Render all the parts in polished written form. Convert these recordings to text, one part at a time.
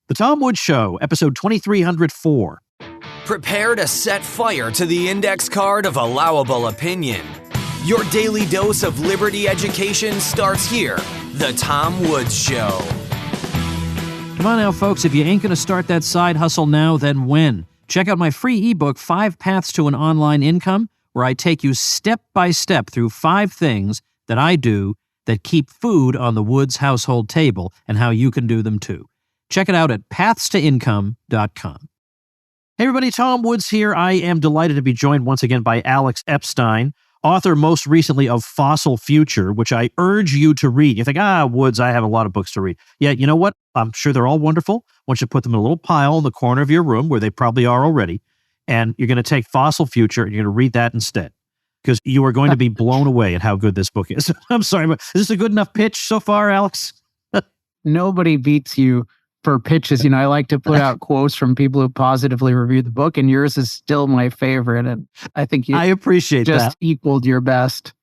The Tom Woods Show, episode 2304. Prepare to set fire to the index card of allowable opinion. Your daily dose of liberty education starts here. The Tom Woods Show. Come on now, folks. If you ain't going to start that side hustle now, then when? Check out my free ebook, 5 Paths to an Online Income, where I take you step by step through 5 things that I do that keep food on the Woods household table and how you can do them too. Check it out at pathstoincome.com. Hey everybody, Tom Woods here. I am delighted to be joined once again by Alex Epstein, author most recently of Fossil Future, which I urge you to read. You think, Woods, I have a lot of books to read. Yeah, you know what? I'm sure they're all wonderful. Once you put them in a little pile in the corner of your room, where they probably are already, and you're going to take Fossil Future and you're going to read that instead, because you are going to be blown away at how good this book is. I'm sorry, but is this a good enough pitch so far, Alex? Nobody beats you for pitches. I like to put out quotes from people who positively reviewed the book, and yours is still my favorite. And I think I appreciate just that. Equaled your best.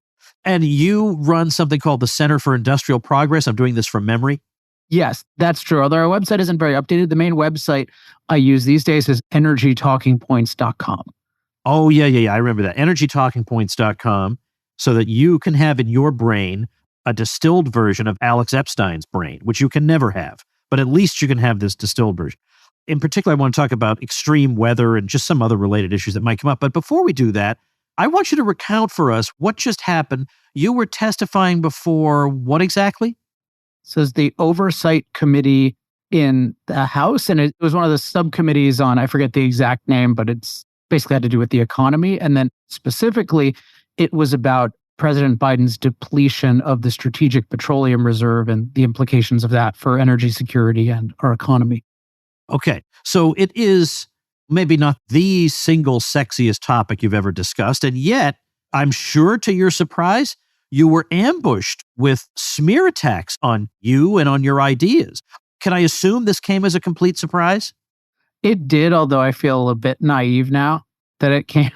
And you run something called the Center for Industrial Progress. I'm doing this from memory. Yes, that's true. Although our website isn't very updated, the main website I use these days is energytalkingpoints.com. Oh, yeah. I remember that. Energytalkingpoints.com, so that you can have in your brain a distilled version of Alex Epstein's brain, which you can never have. But at least you can have this distilled version. In particular, I want to talk about extreme weather and just some other related issues that might come up. But before we do that, I want you to recount for us what just happened. You were testifying before what exactly? So it's the Oversight Committee in the House, and it was one of the subcommittees on, I forget the exact name, but it's basically had to do with the economy. And then specifically, it was about President Biden's depletion of the Strategic Petroleum Reserve and the implications of that for energy security and our economy. Okay, so it is maybe not the single sexiest topic you've ever discussed, and yet, I'm sure to your surprise, you were ambushed with smear attacks on you and on your ideas. Can I assume this came as a complete surprise? It did, although I feel a bit naive now that it came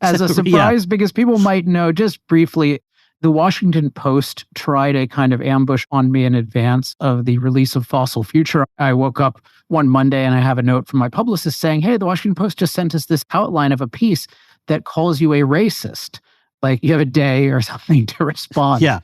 as a surprise, because people might know, just briefly, the Washington Post tried a kind of ambush on me in advance of the release of Fossil Future. I woke up one Monday and I have a note from my publicist saying, hey, the Washington Post just sent us this outline of a piece that calls you a racist. Like, you have a day or something to respond. Yeah.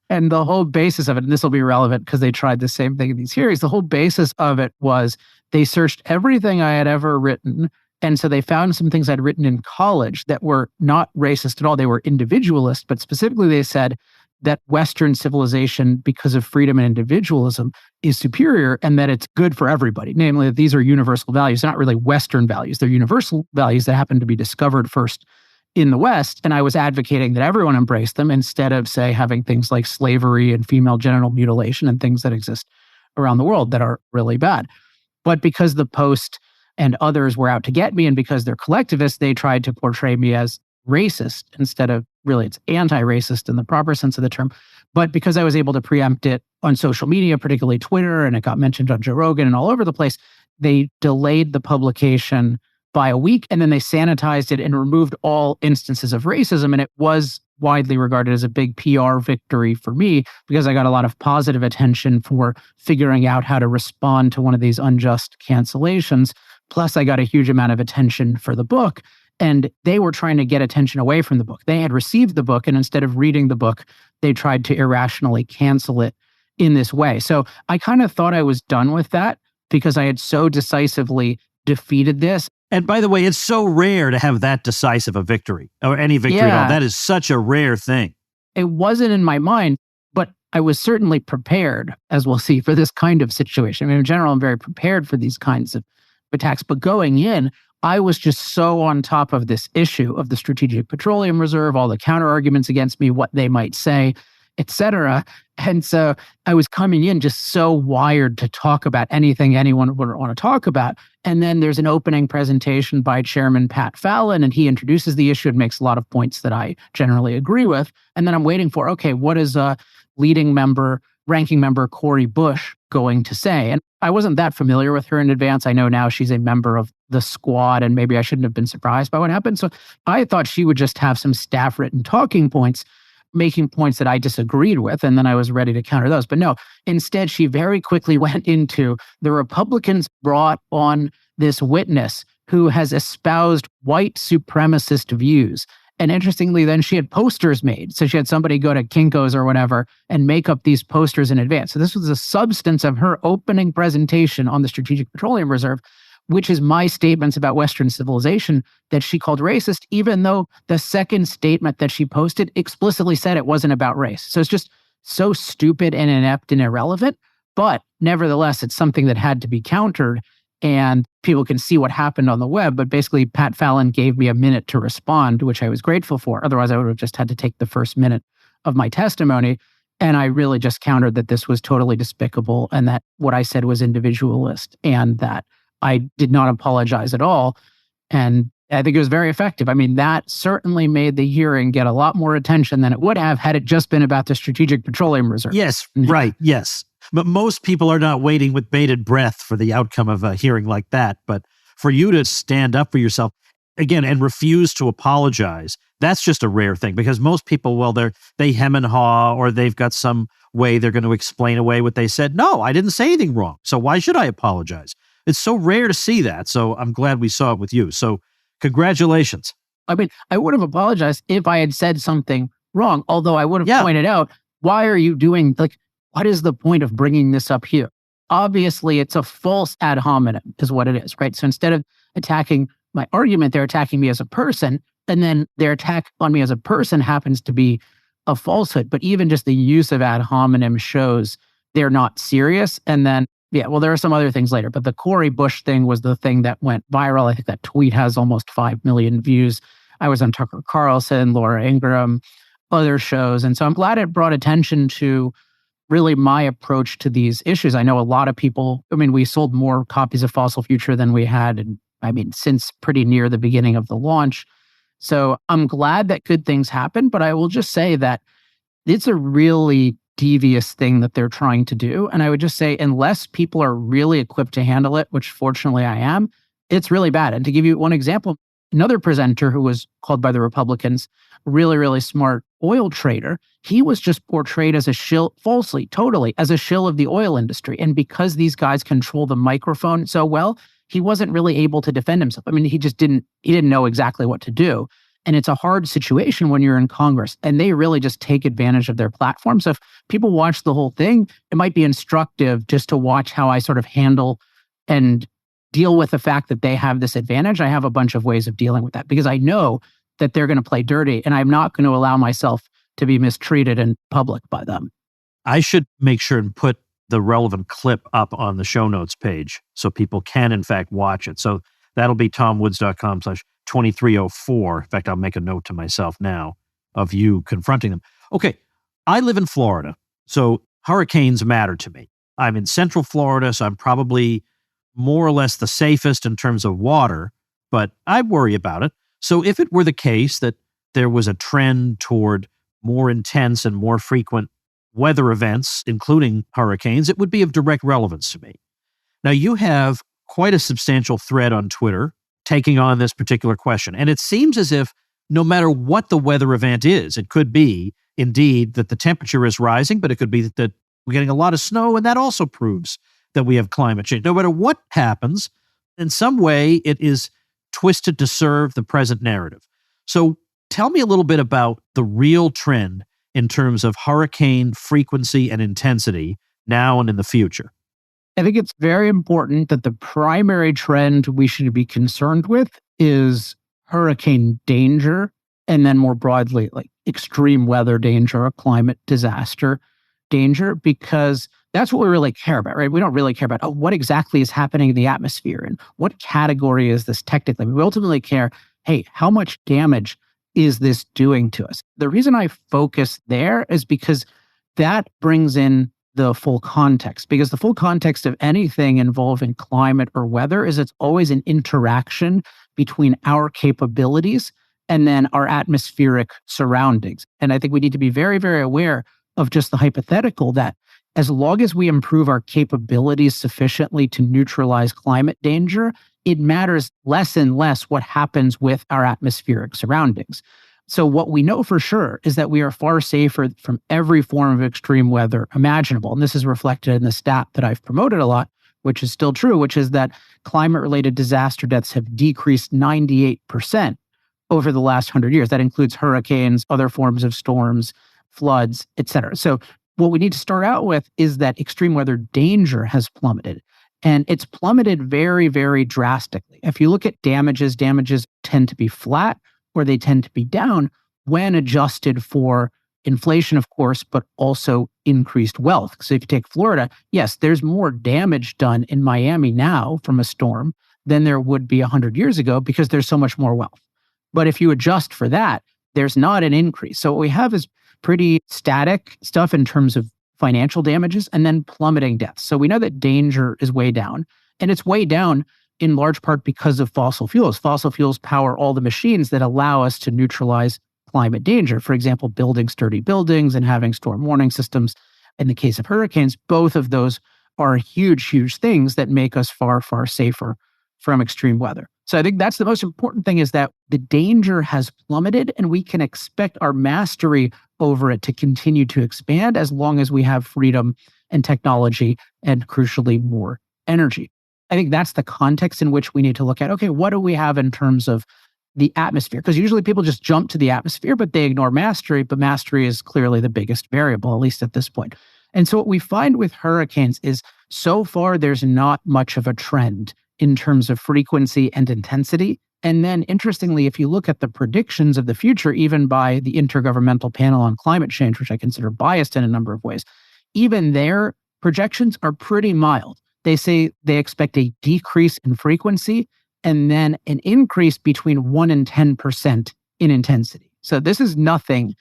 And the whole basis of it, and this will be relevant because they tried the same thing in these hearings, the whole basis of it was they searched everything I had ever written. And so they found some things I'd written in college that were not racist at all. They were individualist, but specifically they said that Western civilization, because of freedom and individualism, is superior and that it's good for everybody. Namely, that these are universal values. They're not really Western values. They're universal values that happen to be discovered first in the West. And I was advocating that everyone embrace them instead of, say, having things like slavery and female genital mutilation and things that exist around the world that are really bad. But because the Post and others were out to get me, and because they're collectivists, they tried to portray me as racist instead of, really, it's anti-racist in the proper sense of the term. But because I was able to preempt it on social media, particularly Twitter, and it got mentioned on Joe Rogan and all over the place, they delayed the publication by a week, and then they sanitized it and removed all instances of racism. And it was widely regarded as a big PR victory for me, because I got a lot of positive attention for figuring out how to respond to one of these unjust cancellations. Plus, I got a huge amount of attention for the book, and they were trying to get attention away from the book. They had received the book, and instead of reading the book, they tried to irrationally cancel it in this way. So I kind of thought I was done with that because I had so decisively defeated this. And by the way, it's so rare to have that decisive a victory, or any victory at all. That is such a rare thing. It wasn't in my mind, but I was certainly prepared, as we'll see, for this kind of situation. I mean, in general, I'm very prepared for these kinds of attacks. But going in, I was just so on top of this issue of the Strategic Petroleum Reserve, all the counter arguments against me, what they might say, etc. And so I was coming in just so wired to talk about anything anyone would want to talk about. And then there's an opening presentation by Chairman Pat Fallon, and he introduces the issue and makes a lot of points that I generally agree with. And then I'm waiting for, okay, what is ranking member Cori Bush going to say? And I wasn't that familiar with her in advance. I know now she's a member of the squad, and maybe I shouldn't have been surprised by what happened. So I thought she would just have some staff-written talking points. making points that I disagreed with, and then I was ready to counter those. But no, instead, she very quickly went into the Republicans brought on this witness who has espoused white supremacist views. And interestingly, then she had posters made. So she had somebody go to Kinko's or whatever and make up these posters in advance. So this was the substance of her opening presentation on the Strategic Petroleum Reserve, which is my statements about Western civilization that she called racist, even though the second statement that she posted explicitly said it wasn't about race. So it's just so stupid and inept and irrelevant. But nevertheless, it's something that had to be countered. And people can see what happened on the web. But basically, Pat Fallon gave me a minute to respond, which I was grateful for. Otherwise, I would have just had to take the first minute of my testimony. And I really just countered that this was totally despicable and that what I said was individualist and that I did not apologize at all. And I think it was very effective. I mean, that certainly made the hearing get a lot more attention than it would have had it just been about the Strategic Petroleum Reserve. Yes, right, yes. But most people are not waiting with bated breath for the outcome of a hearing like that. But for you to stand up for yourself, again, and refuse to apologize, that's just a rare thing because most people, well, they hem and haw or they've got some way they're going to explain away what they said. No, I didn't say anything wrong. So why should I apologize? It's so rare to see that. So I'm glad we saw it with you. So congratulations. I mean, I would have apologized if I had said something wrong, although I would have pointed out, why are you doing, what is the point of bringing this up here? Obviously, it's a false ad hominem is what it is, right? So instead of attacking my argument, they're attacking me as a person, and then their attack on me as a person happens to be a falsehood. But even just the use of ad hominem shows they're not serious. And then, there are some other things later, but the Cori Bush thing was the thing that went viral. I think that tweet has almost 5 million views. I was on Tucker Carlson, Laura Ingraham, other shows. And so I'm glad it brought attention to really my approach to these issues. I know a lot of people, we sold more copies of Fossil Future than we had, since pretty near the beginning of the launch. So I'm glad that good things happen, but I will just say that it's a really devious thing that they're trying to do. And I would just say, unless people are really equipped to handle it, which fortunately I am, it's really bad. And to give you one example, another presenter who was called by the Republicans, really, really smart oil trader, he was just portrayed as a shill, falsely, totally, as a shill of the oil industry. And because these guys control the microphone so well, he wasn't really able to defend himself. He didn't know exactly what to do. And it's a hard situation when you're in Congress, and they really just take advantage of their platform. So if people watch the whole thing, it might be instructive just to watch how I sort of handle and deal with the fact that they have this advantage. I have a bunch of ways of dealing with that because I know that they're going to play dirty, and I'm not going to allow myself to be mistreated in public by them. I should make sure and put the relevant clip up on the show notes page so people can, in fact, watch it. So that'll be tomwoods.com/2304. In fact, I'll make a note to myself now of you confronting them. Okay, I live in Florida, so hurricanes matter to me. I'm in Central Florida, so I'm probably more or less the safest in terms of water, but I worry about it. So if it were the case that there was a trend toward more intense and more frequent weather events, including hurricanes, it would be of direct relevance to me. Now, you have quite a substantial thread on Twitter taking on this particular question. And it seems as if no matter what the weather event is, it could be indeed that the temperature is rising, but it could be that we're getting a lot of snow, and that also proves that we have climate change. No matter what happens, in some way it is twisted to serve the present narrative. So tell me a little bit about the real trend in terms of hurricane frequency and intensity now and in the future. I think it's very important that the primary trend we should be concerned with is hurricane danger, and then more broadly, like extreme weather danger or climate disaster danger, because that's what we really care about, right? We don't really care about, what exactly is happening in the atmosphere and what category is this technically. We ultimately care, hey, how much damage is this doing to us? The reason I focus there is because that brings in the full context, because the full context of anything involving climate or weather is it's always an interaction between our capabilities and then our atmospheric surroundings. And I think we need to be very, very aware of just the hypothetical that as long as we improve our capabilities sufficiently to neutralize climate danger, it matters less and less what happens with our atmospheric surroundings. So what we know for sure is that we are far safer from every form of extreme weather imaginable. And this is reflected in the stat that I've promoted a lot, which is still true, which is that climate-related disaster deaths have decreased 98% over the last 100 years. That includes hurricanes, other forms of storms, floods, et cetera. So what we need to start out with is that extreme weather danger has plummeted. And it's plummeted very, very drastically. If you look at damages tend to be flat or they tend to be down when adjusted for inflation, of course, but also increased wealth. So if you take Florida, yes, there's more damage done in Miami now from a storm than there would be 100 years ago because there's so much more wealth. But if you adjust for that, there's not an increase. So what we have is pretty static stuff in terms of financial damages and then plummeting deaths. So we know that danger is way down, and it's way down in large part because of fossil fuels. Fossil fuels power all the machines that allow us to neutralize climate danger. For example, building sturdy buildings and having storm warning systems. In the case of hurricanes, both of those are huge, huge things that make us far, far safer from extreme weather. So I think that's the most important thing, is that the danger has plummeted and we can expect our mastery over it to continue to expand as long as we have freedom and technology and, crucially, more energy. I think that's the context in which we need to look at, okay, what do we have in terms of the atmosphere? Because usually people just jump to the atmosphere, but they ignore mastery. But mastery is clearly the biggest variable, at least at this point. And so what we find with hurricanes is so far there's not much of a trend in terms of frequency and intensity. And then interestingly, if you look at the predictions of the future, even by the Intergovernmental Panel on Climate Change, which I consider biased in a number of ways, even their projections are pretty mild. They say they expect a decrease in frequency and then an increase between 1 and 10% in intensity. So this is nothing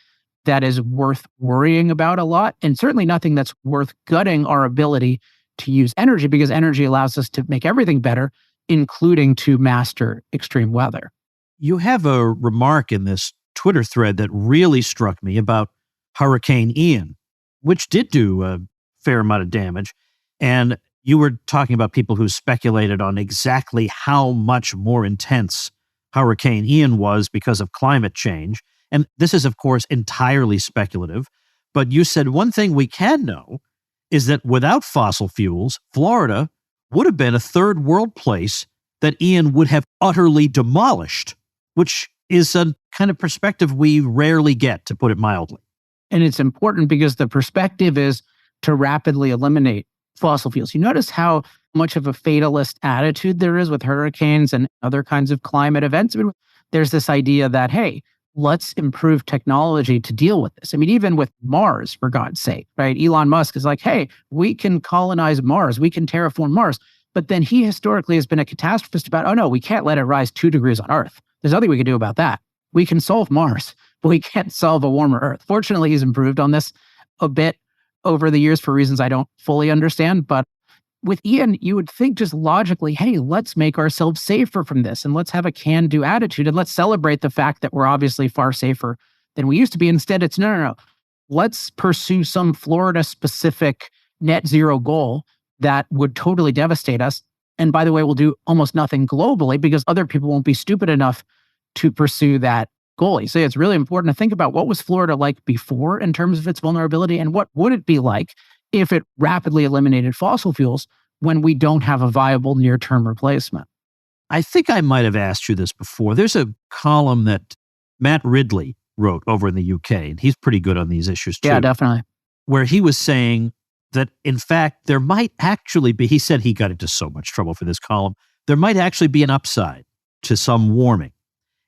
that is worth worrying about a lot, and certainly nothing that's worth gutting our ability to use energy, because energy allows us to make everything better, including to master extreme weather. You have a remark in this Twitter thread that really struck me about Hurricane Ian, which did do a fair amount of damage. And you were talking about people who speculated on exactly how much more intense Hurricane Ian was because of climate change. And this is, of course, entirely speculative. But you said one thing we can know is that without fossil fuels, Florida would have been a third world place that Ian would have utterly demolished, which is a kind of perspective we rarely get, to put it mildly. And it's important because the perspective is to rapidly eliminate fossil fuels. You notice how much of a fatalist attitude there is with hurricanes and other kinds of climate events. I mean, there's this idea that, hey, let's improve technology to deal with this. I mean, even with Mars, for God's sake, right? Elon Musk is like, hey, we can colonize Mars. We can terraform Mars. But then he historically has been a catastrophist about, oh no, we can't let it rise 2 degrees on Earth. There's nothing we can do about that. We can solve Mars, but we can't solve a warmer Earth. Fortunately, he's improved on this a bit over the years for reasons I don't fully understand. But with Ian, you would think just logically, hey, let's make ourselves safer from this and let's have a can-do attitude and let's celebrate the fact that we're obviously far safer than we used to be. Instead, it's no. Let's pursue some Florida-specific net zero goal that would totally devastate us. And by the way, we'll do almost nothing globally because other people won't be stupid enough to pursue that goal. So it's really important to think about what was Florida like before in terms of its vulnerability and what would it be like if it rapidly eliminated fossil fuels when we don't have a viable near-term replacement. I think I might have asked you this before. There's a column that Matt Ridley wrote over in the UK, and he's pretty good on these issues too. Yeah, definitely. Where he was saying that, in fact, there might actually be, he said he got into so much trouble for this column, there might actually be an upside to some warming.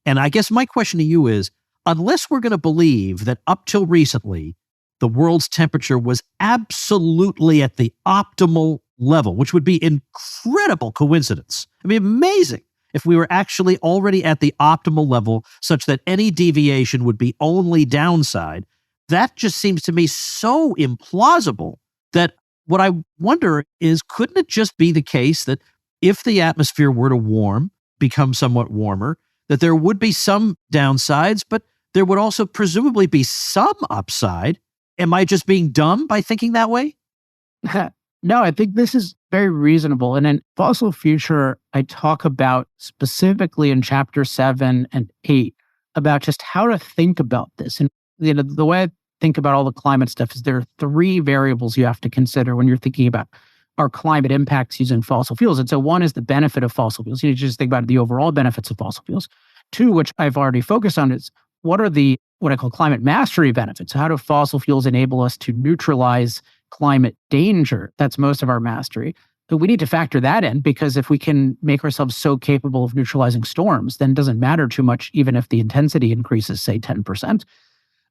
And I guess my question to you is, unless we're going to believe that up till recently, the world's temperature was absolutely at the optimal level, which would be incredible coincidence. I mean, amazing if we were actually already at the optimal level such that any deviation would be only downside. That just seems to me so implausible that what I wonder is, couldn't it just be the case that if the atmosphere were to become somewhat warmer, that there would be some downsides, but there would also presumably be some upside? Am I just being dumb by thinking that way? No, I think this is very reasonable. And in Fossil Future, I talk about specifically in chapter 7 and 8 about just how to think about this. And the way I think about all the climate stuff is there are three variables you have to consider when you're thinking about our climate impacts using fossil fuels. And so one is the benefit of fossil fuels. You just think about the overall benefits of fossil fuels. Two, which I've already focused on, is what are the what I call climate mastery benefits? How do fossil fuels enable us to neutralize climate danger? That's most of our mastery. But we need to factor that in, because if we can make ourselves so capable of neutralizing storms, then it doesn't matter too much, even if the intensity increases, say, 10%.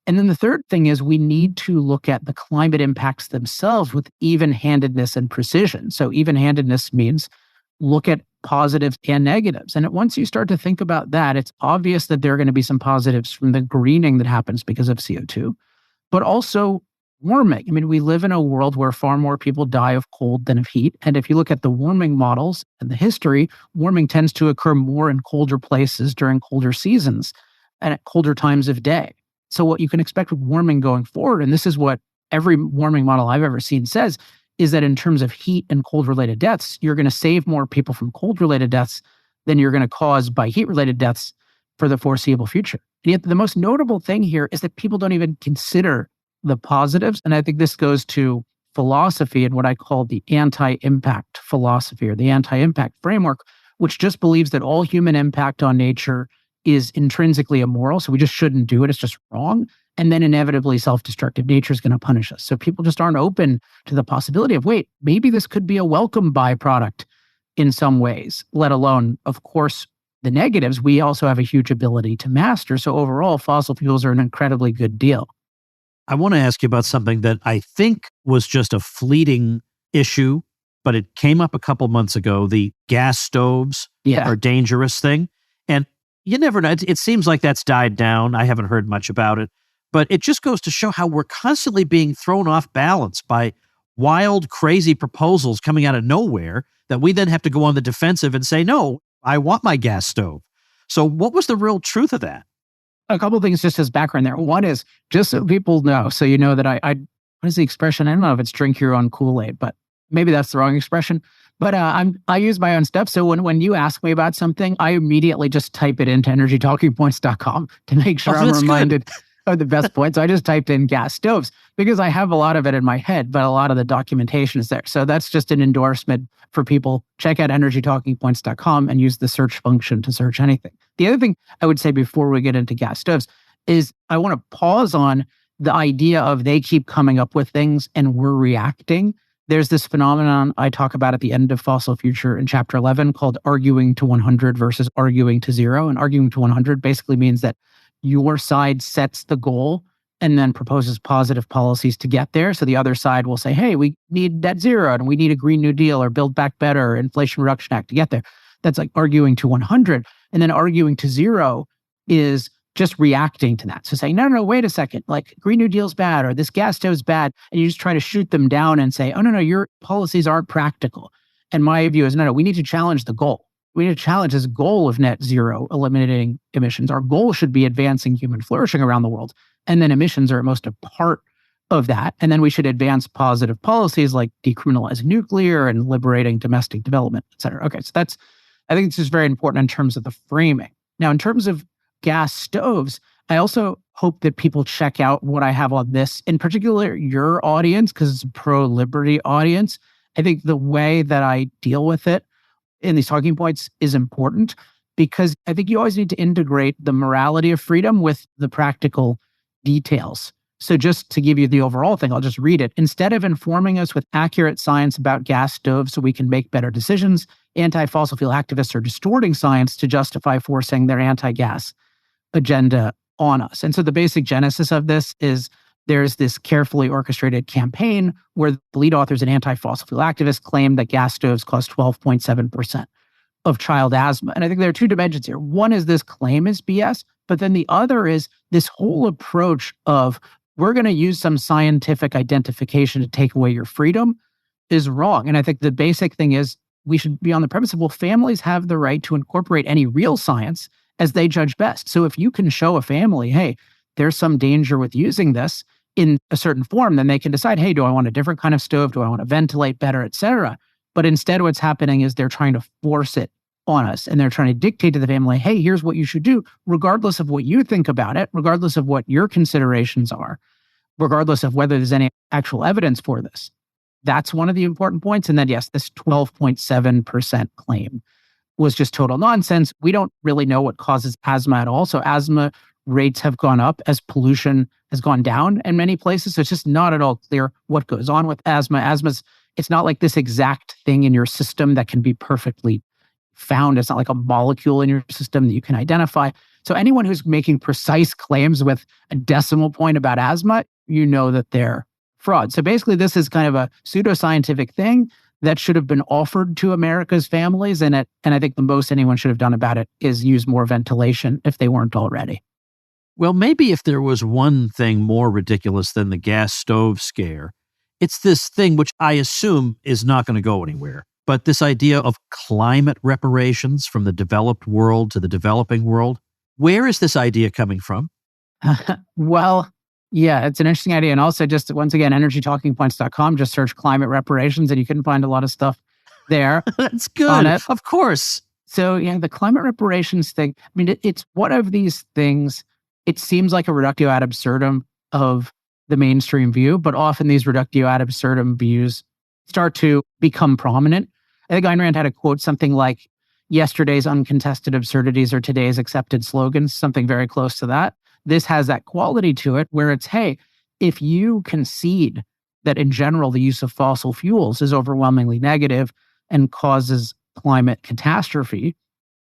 And then the third thing is we need to look at the climate impacts themselves with even-handedness and precision. So even-handedness means look at positives and negatives. And once you start to think about that, it's obvious that there are going to be some positives from the greening that happens because of CO2, but also warming. I mean, we live in a world where far more people die of cold than of heat. And if you look at the warming models and the history, warming tends to occur more in colder places during colder seasons and at colder times of day. So what you can expect with warming going forward, and this is what every warming model I've ever seen says, is that in terms of heat and cold-related deaths, you're going to save more people from cold-related deaths than you're going to cause by heat-related deaths for the foreseeable future. And yet the most notable thing here is that people don't even consider the positives. And I think this goes to philosophy and what I call the anti-impact philosophy, or the anti-impact framework, which just believes that all human impact on nature is intrinsically immoral, so we just shouldn't do it. It's just wrong. And then inevitably self-destructive. Nature is going to punish us. So people just aren't open to the possibility of, wait, maybe this could be a welcome byproduct in some ways, let alone, of course, the negatives we also have a huge ability to master. So overall, fossil fuels are an incredibly good deal. I want to ask you about something that I think was just a fleeting issue, but it came up a couple months ago, the gas stoves are dangerous thing. And you never know. It seems like that's died down. I haven't heard much about it. But it just goes to show how we're constantly being thrown off balance by wild, crazy proposals coming out of nowhere that we then have to go on the defensive and say, no, I want my gas stove. So what was the real truth of that? A couple of things just as background there. One is, just so people know, so you know that I what is the expression? I don't know if it's drink your own Kool-Aid, but maybe that's the wrong expression. But I use my own stuff. So when you ask me about something, I immediately just type it into energytalkingpoints.com to make sure I'm reminded of the best points. So I just typed in gas stoves because I have a lot of it in my head, but a lot of the documentation is there. So that's just an endorsement for people. Check out energytalkingpoints.com and use the search function to search anything. The other thing I would say before we get into gas stoves is I want to pause on the idea of they keep coming up with things and we're reacting. There's this phenomenon I talk about at the end of Fossil Future in chapter 11 called arguing to 100 versus arguing to 0. And arguing to 100 basically means that your side sets the goal and then proposes positive policies to get there. So the other side will say, hey, we need net zero and we need a Green New Deal or Build Back Better or Inflation Reduction Act to get there. That's like arguing to 100. And then arguing to 0 is just reacting to that. So saying, no, wait a second, like Green New Deal's bad or this gas stove's bad. And you just try to shoot them down and say, oh, no, your policies aren't practical. And my view is, no, we need to challenge the goal. We need to challenge this goal of net zero, eliminating emissions. Our goal should be advancing human flourishing around the world. And then emissions are at most a part of that. And then we should advance positive policies like decriminalizing nuclear and liberating domestic development, et cetera. Okay, so I think this is very important in terms of the framing. Now, in terms of gas stoves, I also hope that people check out what I have on this, in particular, your audience, because it's a pro-liberty audience. I think the way that I deal with it in these talking points is important because I think you always need to integrate the morality of freedom with the practical details. So just to give you the overall thing, I'll just read it. Instead of informing us with accurate science about gas stoves so we can make better decisions, anti-fossil fuel activists are distorting science to justify forcing their anti-gas agenda on us. And so the basic genesis of this is there's this carefully orchestrated campaign where the lead authors and anti-fossil fuel activists claim that gas stoves cause 12.7% of child asthma. And I think there are two dimensions here. One is this claim is BS, but then the other is this whole approach of we're going to use some scientific identification to take away your freedom is wrong. And I think the basic thing is we should be on the premise of, well, families have the right to incorporate any real science as they judge best. So if you can show a family, hey, there's some danger with using this in a certain form, then they can decide, hey, do I want a different kind of stove? Do I want to ventilate better, et cetera? But instead what's happening is they're trying to force it on us. And they're trying to dictate to the family, hey, here's what you should do, regardless of what you think about it, regardless of what your considerations are, regardless of whether there's any actual evidence for this. That's one of the important points. And then, yes, this 12.7% claim was just total nonsense. We don't really know what causes asthma at all. So asthma rates have gone up as pollution has gone down in many places. So it's just not at all clear what goes on with asthma. It's not like this exact thing in your system that can be perfectly found. It's not like a molecule in your system that you can identify. So anyone who's making precise claims with a decimal point about asthma, you know that they're fraud. So basically, this is kind of a pseudoscientific thing that should have been offered to America's families. And I think the most anyone should have done about it is use more ventilation if they weren't already. Well, maybe if there was one thing more ridiculous than the gas stove scare, it's this thing which I assume is not going to go anywhere. But this idea of climate reparations from the developed world to the developing world, where is this idea coming from? Well, yeah, it's an interesting idea. And also just once again, energytalkingpoints.com, just search climate reparations and you can find a lot of stuff there. That's good. Of course. So yeah, the climate reparations thing, I mean, it's one of these things, it seems like a reductio ad absurdum of the mainstream view, but often these reductio ad absurdum views start to become prominent. I think Ayn Rand had a quote, something like, yesterday's uncontested absurdities are today's accepted slogans, something very close to that. This has that quality to it where it's, hey, if you concede that in general the use of fossil fuels is overwhelmingly negative and causes climate catastrophe,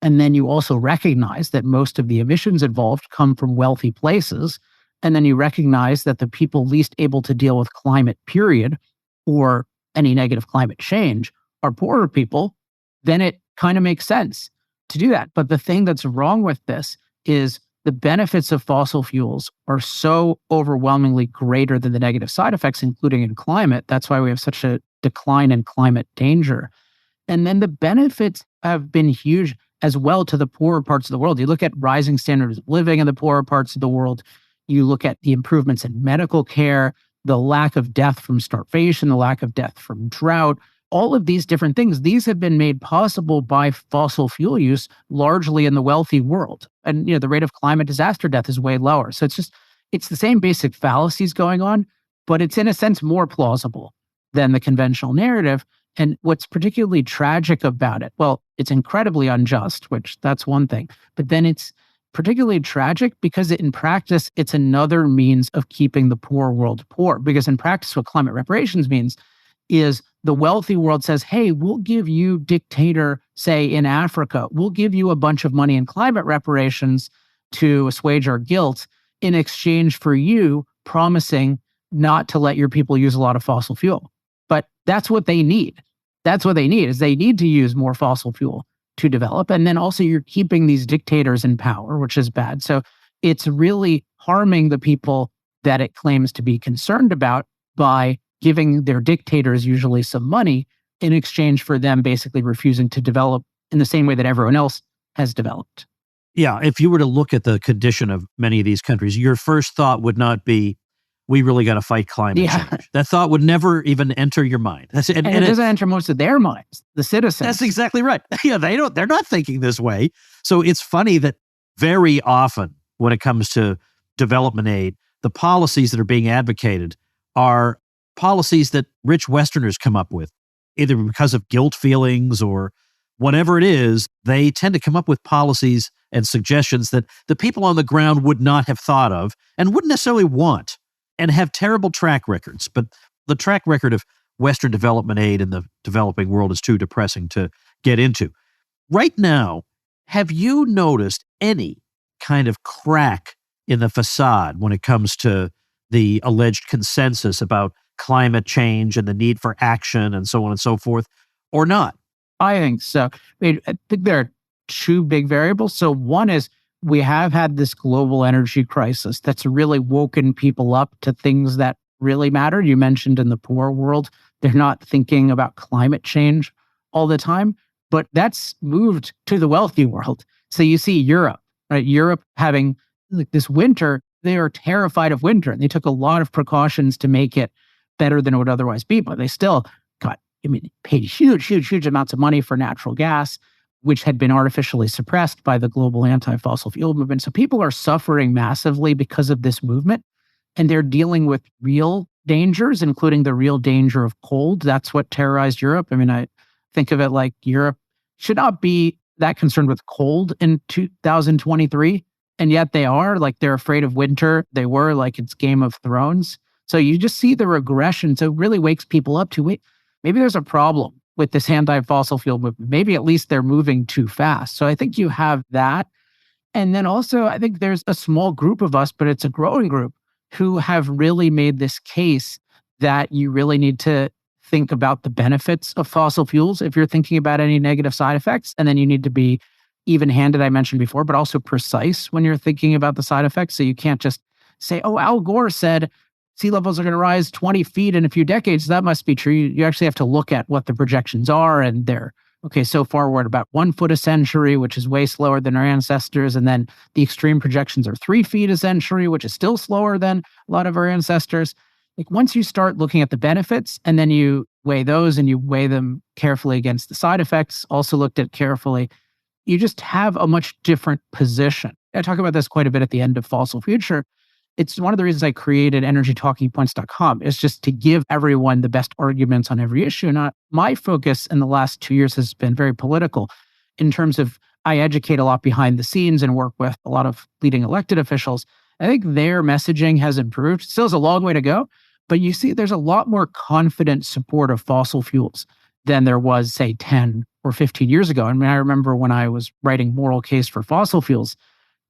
and then you also recognize that most of the emissions involved come from wealthy places, and then you recognize that the people least able to deal with climate, period, or any negative climate change are poorer people, then it kind of makes sense to do that. But the thing that's wrong with this is the benefits of fossil fuels are so overwhelmingly greater than the negative side effects, including in climate. That's why we have such a decline in climate danger. And then the benefits have been huge as well to the poorer parts of the world. You look at rising standards of living in the poorer parts of the world. You look at the improvements in medical care, the lack of death from starvation, the lack of death from drought, all of these different things. These have been made possible by fossil fuel use largely in the wealthy world. And the rate of climate disaster death is way lower. So it's the same basic fallacies going on, but it's in a sense more plausible than the conventional narrative. And what's particularly tragic about it, well, it's incredibly unjust, which that's one thing, but then it's particularly tragic because in practice, it's another means of keeping the poor world poor. Because in practice, what climate reparations means is the wealthy world says, hey, we'll give you, dictator, say in Africa, we'll give you a bunch of money in climate reparations to assuage our guilt in exchange for you promising not to let your people use a lot of fossil fuel. But that's what they need. That's what they need, is they need to use more fossil fuel to develop. And then also you're keeping these dictators in power, which is bad. So it's really harming the people that it claims to be concerned about by giving their dictators usually some money in exchange for them basically refusing to develop in the same way that everyone else has developed. Yeah, if you were to look at the condition of many of these countries, your first thought would not be, we really got to fight climate change. That thought would never even enter your mind. And it doesn't enter most of their minds, the citizens. That's exactly right. Yeah, they're not thinking this way. So it's funny that very often when it comes to development aid, the policies that are being advocated are policies that rich Westerners come up with, either because of guilt feelings or whatever it is. They tend to come up with policies and suggestions that the people on the ground would not have thought of and wouldn't necessarily want, and have terrible track records. But the track record of Western development aid in the developing world is too depressing to get into. Right now, have you noticed any kind of crack in the facade when it comes to the alleged consensus about climate change and the need for action and so on and so forth, or not? I think so. I think there are two big variables. So one is we have had this global energy crisis that's really woken people up to things that really matter. You mentioned in the poor world, they're not thinking about climate change all the time, but that's moved to the wealthy world. So you see Europe, right? Europe having like this winter, they are terrified of winter. And they took a lot of precautions to make it better than it would otherwise be, but they still paid huge amounts of money for natural gas. which had been artificially suppressed by the global anti-fossil fuel movement. So people are suffering massively because of this movement, and they're dealing with real dangers, including the real danger of cold. That's what terrorized Europe. I mean, I think of it like Europe should not be that concerned with cold in 2023. And yet they are, like, they're afraid of winter. They were, like, it's Game of Thrones. So you just see the regression. So it really wakes people up to, wait, maybe there's a problem with this anti-fossil fuel movement. Maybe at least they're moving too fast. So I think you have that. And then also, I think there's a small group of us, but it's a growing group, who have really made this case that you really need to think about the benefits of fossil fuels if you're thinking about any negative side effects. And then you need to be even-handed, I mentioned before, but also precise when you're thinking about the side effects. So you can't just say, oh, Al Gore said sea levels are going to rise 20 feet in a few decades. That must be true. You actually have to look at what the projections are, and they're, okay, so far we're at about 1 foot a century, which is way slower than our ancestors. And then the extreme projections are 3 feet a century, which is still slower than a lot of our ancestors. Like, once you start looking at the benefits and then you weigh those and you weigh them carefully against the side effects, also looked at carefully, you just have a much different position. I talk about this quite a bit at the end of Fossil Future. It's one of the reasons I created energytalkingpoints.com, is just to give everyone the best arguments on every issue. Not my focus in the last 2 years has been very political in terms of I educate a lot behind the scenes and work with a lot of leading elected officials. I think their messaging has improved. Still has a long way to go, but you see there's a lot more confident support of fossil fuels than there was, say, 10 or 15 years ago. I mean, I remember when I was writing Moral Case for Fossil Fuels,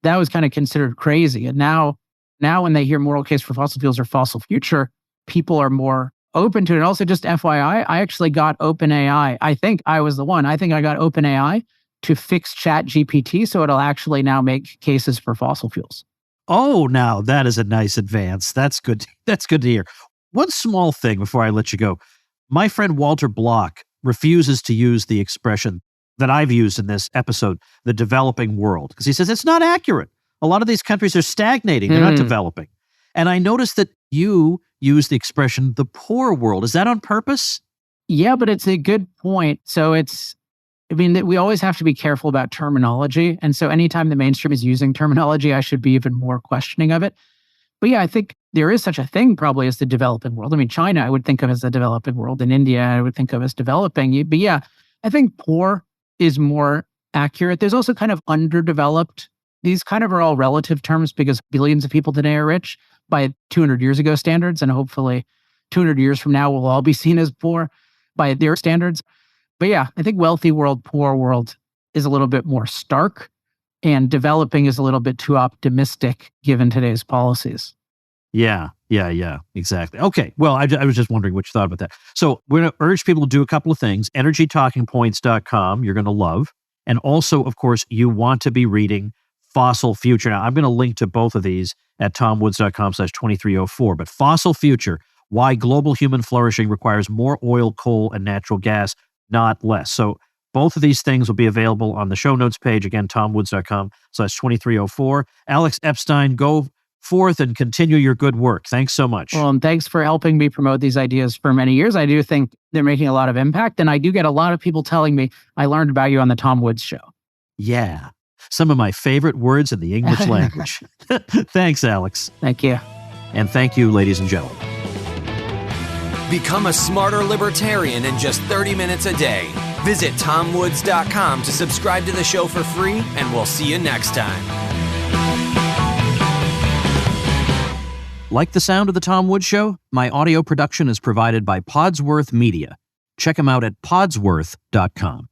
that was kind of considered crazy. And now when they hear Moral Case for Fossil Fuels or Fossil Future, people are more open to it. And also, just FYI, I actually got OpenAI. I think I was the one. I think I got OpenAI to fix ChatGPT so it'll actually now make cases for fossil fuels. Oh, now that is a nice advance. That's good. That's good to hear. One small thing before I let you go. My friend Walter Block refuses to use the expression that I've used in this episode, the developing world, because he says it's not accurate. A lot of these countries are stagnating. They're not developing. And I noticed that you use the expression the poor world. Is that on purpose? Yeah, but it's a good point. So we always have to be careful about terminology. And so anytime the mainstream is using terminology, I should be even more questioning of it. But yeah, I think there is such a thing probably as the developing world. I mean, China, I would think of as the developing world. In India, I would think of as developing. But yeah, I think poor is more accurate. There's also kind of underdeveloped. These kind of are all relative terms because billions of people today are rich by 200 years ago standards. And hopefully 200 years from now, we'll all be seen as poor by their standards. But yeah, I think wealthy world, poor world is a little bit more stark, and developing is a little bit too optimistic given today's policies. Yeah, exactly. Okay, well, I was just wondering what you thought about that. So we're going to urge people to do a couple of things. Energytalkingpoints.com, you're going to love. And also, of course, you want to be reading Fossil Future. Now, I'm going to link to both of these at tomwoods.com/2304. But Fossil Future, Why Global Human Flourishing Requires More Oil, Coal, and Natural Gas, Not Less. So both of these things will be available on the show notes page. Again, tomwoods.com/2304. Alex Epstein, go forth and continue your good work. Thanks so much. Well, and thanks for helping me promote these ideas for many years. I do think they're making a lot of impact. And I do get a lot of people telling me, I learned about you on the Tom Woods Show. Yeah. Some of my favorite words in the English language. Thanks, Alex. Thank you. And thank you, ladies and gentlemen. Become a smarter libertarian in just 30 minutes a day. Visit tomwoods.com to subscribe to the show for free, and we'll see you next time. Like the sound of The Tom Woods Show? My audio production is provided by Podsworth Media. Check them out at podsworth.com.